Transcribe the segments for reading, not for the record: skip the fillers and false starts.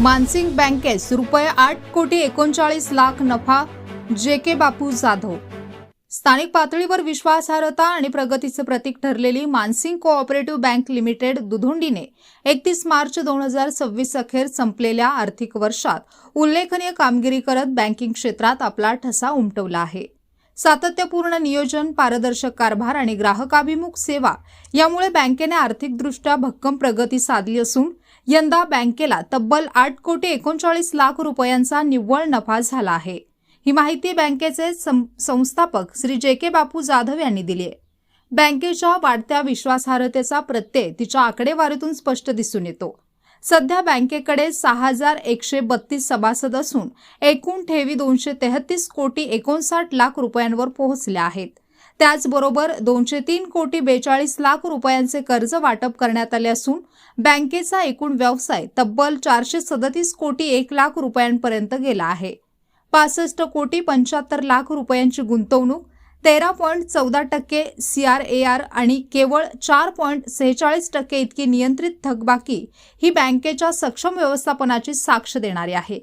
मानसिंग बँकेस ₹8,39,00,000 नफा, जे.के. बापू जाधव। स्थानिक पातळीवर विश्वासार्हता आणि प्रगतीचे प्रतीक ठरलेली मानसिंग कोऑपरेटिव्ह बँक लिमिटेड दुधोंडीने 31 मार्च 2026 अखेर संपलेल्या आर्थिक वर्षात उल्लेखनीय कामगिरी करत बँकिंग क्षेत्रात आपला ठसा उमटवला आहे। सातत्यपूर्ण नियोजन, पारदर्शक कारभार आणि ग्राहकाभिमुख सेवा यामुळे बँकेने आर्थिकदृष्ट्या भक्कम प्रगती साधली असून यंदा बँकेला तब्बल ₹8,39,00,000 रुपयांचा निव्वळ नफा झाला आहे। ही माहिती बँकेचे संस्थापक श्री जे.के. बापू जाधव यांनी दिली आहे। बँकेच्या वाढत्या विश्वासार्हतेचा प्रत्यय तिच्या आकडेवारीतून स्पष्ट दिसून येतो। सध्या बँकेकडे 6,132 सभासद असून एकूण ठेवी 233,59,00,000 रुपयांवर पोहोचल्या आहेत। त्याचबरोबर 203,42,00,000 रुपयांचे कर्ज वाटप करण्यात आले असून बँकेचा एकूण व्यवसाय तब्बल 437,01,00,000 रुपयांपर्यंत गेला आहे। 65,75,00,000 रुपयांची गुंतवणूक, 13.14% CRAR आणि केवळ 4.46% इतकी नियंत्रित थकबाकी ही बँकेच्या सक्षम व्यवस्थापनाची साक्ष देणारी आहे।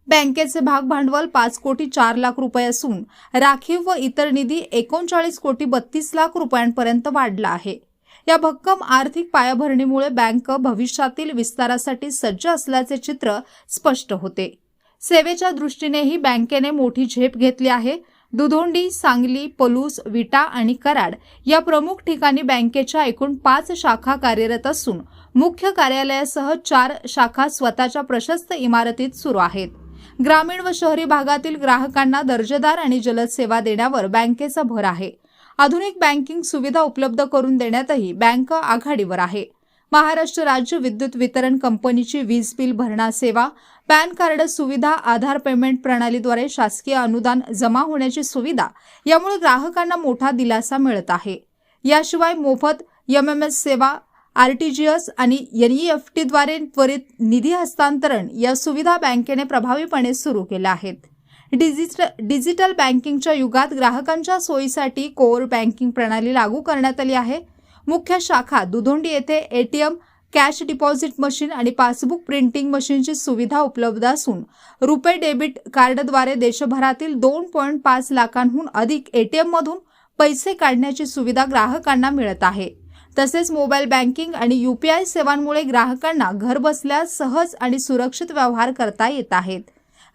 बँकेचे भागभांडवल 5,04,00,000 रुपये असून राखीव व इतर निधी 39,32,00,000 रुपयांपर्यंत वाढला आहे। या भक्कम आर्थिक पायाभरणीमुळे बँक भविष्यातील विस्तारासाठी सज्ज असल्याचे चित्र स्पष्ट होते। सेवेच्या दृष्टीनेही बँकेने मोठी झेप घेतली आहे। दुधोंडी, सांगली, पलूस, विटा आणि कराड या प्रमुख ठिकाणी बँकेच्या एकूण 5 शाखा कार्यरत असून मुख्य कार्यालयासह 4 शाखा स्वतःच्या प्रशस्त इमारतीत सुरू आहेत। ग्रामीण व शहरी भागातील ग्राहकांना दर्जेदार आणि जलद सेवा देण्यावर बँकेचा भर आहे। आधुनिक बँकिंग सुविधा उपलब्ध करून देण्यातही बँक आघाडीवर आहे। महाराष्ट्र राज्य विद्युत वितरण कंपनीची वीज बिल भरणा सेवा, पॅन कार्ड सुविधा, आधार पेमेंट प्रणालीद्वारे शासकीय अनुदान जमा होण्याची सुविधा यामुळे ग्राहकांना मोठा दिलासा मिळत आहे। याशिवाय मोफत MMS सेवा, RTGS आणि NEFTद्वारे त्वरित निधी हस्तांतरण या सुविधा बँकेने प्रभावीपणे सुरू केल्या आहेत। डिजिटल बँकिंगच्या युगात ग्राहकांच्या सोयीसाठी कोर बँकिंग प्रणाली लागू करण्यात आली आहे। मुख्य शाखा दुधोंडी येथे ATM, कॅश डिपॉझिट मशीन आणि पासबुक प्रिंटिंग मशीनची सुविधा उपलब्ध असून रुपे डेबिट कार्डद्वारे देशभरातील 2.5 लाखांहून अधिक ATM मधून पैसे काढण्याची सुविधा ग्राहकांना मिळत आहे। तसेच मोबाईल बँकिंग आणि UPI सेवांमुळे ग्राहकांना घरबसल्या सहज आणि सुरक्षित व्यवहार करता येत आहेत।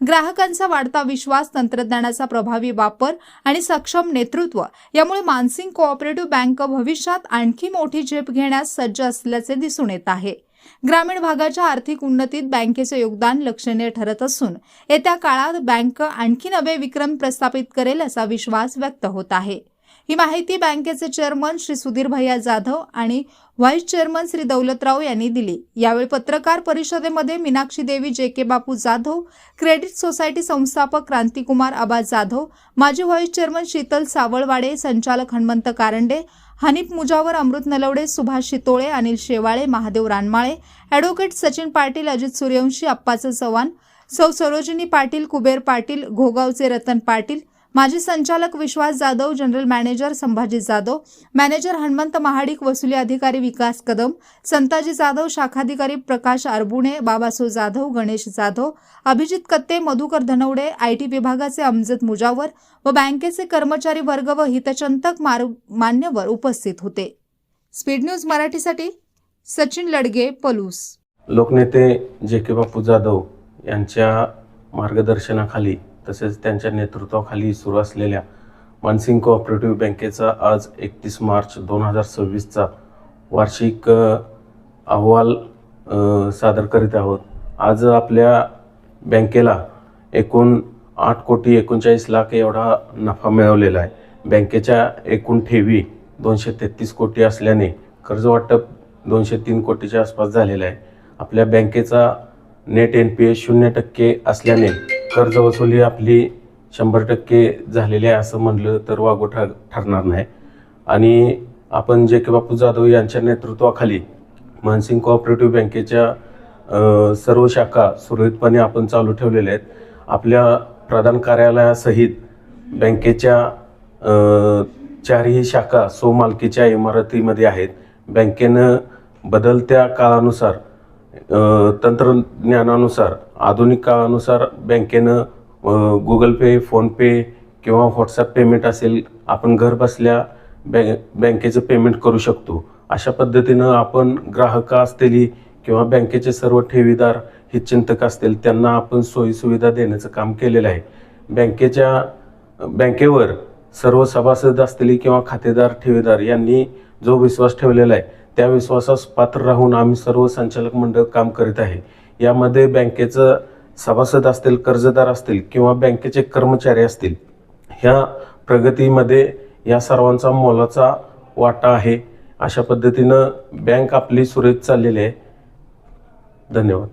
ग्राहकांचा वाढता विश्वास, तंत्रज्ञानाचा प्रभावी वापर आणि सक्षम नेतृत्व यामुळे मानसिंग कोऑपरेटिव्ह बँक भविष्यात आणखी मोठी झेप घेण्यास सज्ज असल्याचे दिसून येत आहे। ग्रामीण भागाच्या आर्थिक उन्नतीत बँकेचे योगदान लक्षणीय ठरत असून येत्या काळात बँक आणखी नवे विक्रम प्रस्थापित करेल असा विश्वास व्यक्त होत आहे। ही माहिती बँकेचे चेअरमन श्री सुधीर भैया जाधव आणि व्हाईस चेअरमन श्री दौलतराव यांनी दिली। यावेळी पत्रकार परिषदेमध्ये मीनाक्षी देवी जे.के. बापू जाधव, क्रेडिट सोसायटी संस्थापक क्रांतिकुमार आबा जाधव, माजी व्हाईस चेअरमन शीतल सावळवाडे, संचालक हनुमंत कारंडे, हनीफ मुजावर, अमृत नलवडे, सुभाष शितोळे, अनिल शेवाळे, महादेव रानमाळे, ॲडव्होकेट सचिन पाटील, अजित सूर्यवंशी, अप्पाचं चव्हाण, सौ सरोजिनी पाटील, कुबेर पाटील, घोगावचे रतन पाटील, माजी संचालक Vishwas Jadhav, general manager Sambhaji Jadhav, manager Hanumant Mahadik, वसुली अधिकारी विकास कदम, संताजी जाधव, शाखाधिकारी प्रकाश अरबुणे, बाबासो जाधव, गणेश जाधव, अभिजित कत्ते, मधुकर धनवडे, IT विभागाचे अमजद मुजावर व बँकेचे कर्मचारी वर्ग व हितचिंतक मान्यवर उपस्थित होते। स्पीड न्यूज मराठीसाठी सचिन लडगे, पलूस। लोकनेते जे.के. बापू जाधव यांच्या मार्गदर्शनाखाली तसेच त्यांच्या नेतृत्वाखाली सुरू असलेल्या मानसिंग कोऑपरेटिव्ह बँकेचा आज 31 मार्च 2026चा वार्षिक अहवाल सादर करीत आहोत। आज आपल्या बँकेला एकूण 8,39,00,000 एवढा नफा मिळवलेला आहे। बँकेच्या एकूण ठेवी 233 कोटी असल्याने कर्ज वाटप 203 कोटीच्या आसपास झालेलं आहे। आपल्या बँकेचा नेट NPA 0% असल्याने कर्ज वसुली आपली 100% झालेली आहे असं म्हणलं तर वागू ठरणार नाही। आणि आपण जे.के. बापू जाधव यांच्या नेतृत्वाखाली मानसिंग कोऑपरेटिव्ह बँकेच्या सर्व शाखा सुरळीतपणे आपण चालू ठेवलेल्या आहेत। आपल्या प्रधान कार्यालयासहित बँकेच्या 4ही शाखा स्वमालकीच्या इमारतीमध्ये आहेत। बँकेनं बदलत्या काळानुसार तंत्रज्ञानानुसार आधुनिक काळानुसार बँकेनं गुगल पे, फोनपे किंवा व्हॉट्सॲप पेमेंट असेल, आपण घर बसल्या बँकेचं पेमेंट करू शकतो. अशा पद्धतीनं आपण ग्राहक असतील किंवा बँकेचे सर्व ठेवीदार हितचिंतक असतील त्यांना आपण सोयीसुविधा देण्याचं काम केलेलं आहे. बँकेवर सर्व सभासद असतील किंवा खातेदार ठेवीदार यांनी जो विश्वास ठेवलेला आहे त्या विश्वासास पात्र राहून आम्ही सर्व संचालक मंडळ काम करीत आहे. यामध्ये बँकेचं सभासद असतील, कर्जदार असतील किंवा बँकेचे कर्मचारी असतील, ह्या प्रगतीमध्ये या सर्वांचा मोलाचा वाटा आहे. अशा पद्धतीनं बँक आपली सुरळीत चाललेली आहे. धन्यवाद.